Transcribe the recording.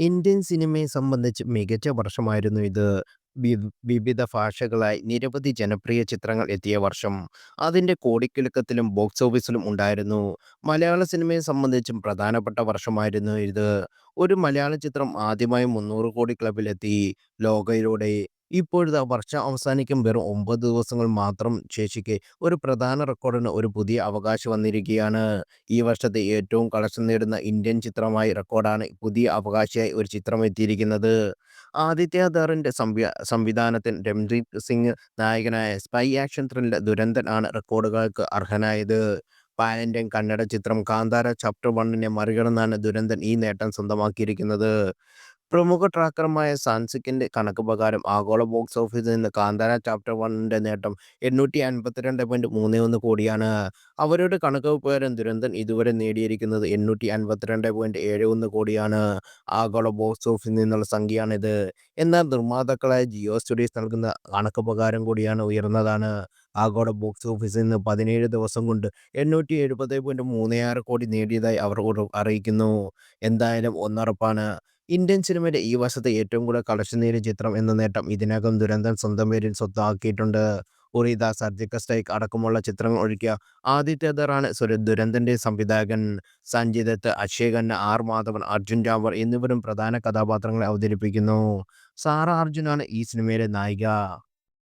Indian സിനിമയെ സംബന്ധിച്ച് മികച്ച വർഷമായിരുന്നു ഇത്. വിവിധ ഭാഷകളായി നിരവധി ജനപ്രിയ ചിത്രങ്ങൾ എത്തിയ വർഷം. അതിന്റെ കോടിക്കണക്കിലും ബോക്സ് ഓഫീസിലും ഉണ്ടായിരുന്നു. മലയാള സിനിമയെ സംബന്ധിച്ചും പ്രധാനപ്പെട്ട വർഷമായിരുന്നു ഇത്. ഒരു മലയാള ചിത്രം ആദ്യമായി 300 കോടി ക്ലബിലെത്തി ലോകയിലൂടെ. ഇപ്പോഴിതാ വർഷം അവസാനിക്കും വെറും 9 ദിവസങ്ങൾ മാത്രം ശേഷിക്കെ ഒരു പ്രധാന റെക്കോർഡിന് ഒരു പുതിയ അവകാശി വന്നിരിക്കുകയാണ്. ഈ വർഷത്തെ ഏറ്റവും കളക്ഷൻ നേടുന്ന ഇന്ത്യൻ ചിത്രമായി റെക്കോർഡാണ് പുതിയ അവകാശിയായി ഒരു ചിത്രം എത്തിയിരിക്കുന്നത്. ആദിത്യ ധാറിന്റെ സംവിധാനത്തിൽ രൺദീപ് സിംഗ് നായകനായ സ്പൈ ആക്ഷൻ ത്രില്ലർ ദുരന്തൻ ആണ് റെക്കോർഡുകൾക്ക് അർഹനായത്. പാൻ ഇന്ത്യൻ കന്നഡ ചിത്രം കാന്താര ചാപ്റ്റർ 1നെ മറികടന്നാണ് ദുരന്തൻ ഈ നേട്ടം സ്വന്തമാക്കിയിരിക്കുന്നത്. പ്രമുഖ ട്രാക്കറുമായ സാൻസിക്കിന്റെ കണക്ക് പ്രകാരം ആഗോള ബോക്സ് ഓഫീസിൽ നിന്ന് കാന്താര ചാപ്റ്റർ 1ന്റെ നേട്ടം 852.31 കോടിയാണ്. അവരുടെ കണക്ക് പ്രകാരം ദുരന്തൻ ഇതുവരെ നേടിയിരിക്കുന്നത് 852.71 കോടിയാണ്. ആഗോള ബോക്സ് ഓഫീസിൽ നിന്നുള്ള സംഖ്യയാണിത്. എന്നാൽ നിർമ്മാതാക്കളായ ജിയോ സ്റ്റുഡിയോസ് നൽകുന്ന കണക്ക് പ്രകാരം കൂടിയാണ് ഉയർന്നതാണ്. ആഗോള ബോക്സ് ഓഫീസിൽ നിന്ന് 17 ദിവസം കൊണ്ട് 870.36 കോടി നേടിയതായി അവർ അറിയിക്കുന്നു. എന്തായാലും ഒന്നുറപ്പാണ്, ഇന്ത്യൻ സിനിമയുടെ ഈ വർഷത്തെ ഏറ്റവും കൂടുതൽ കളക്ഷൻ നേടിയ ചിത്രം എന്ന നേട്ടം ഇതിനകം ദുരന്തൻ സ്വന്തം പേരിൽ സ്വന്തമാക്കിയിട്ടുണ്ട്. ഉറിത, സർജിക്കൽ സ്ട്രൈക്ക് അടക്കമുള്ള ചിത്രങ്ങൾ ഒരുക്കിയ ആദിത്യ ധറാണ് ദുരന്തന്റെ സംവിധായകൻ. സഞ്ജയ് ദത്ത്, അക്ഷയ് ഖന്ന, ആർ മാധവൻ, അർജുൻ രാംപൽ എന്നിവരും പ്രധാന കഥാപാത്രങ്ങളെ അവതരിപ്പിക്കുന്നു. സാറ അർജുനാണ് ഈ സിനിമയിലെ നായിക.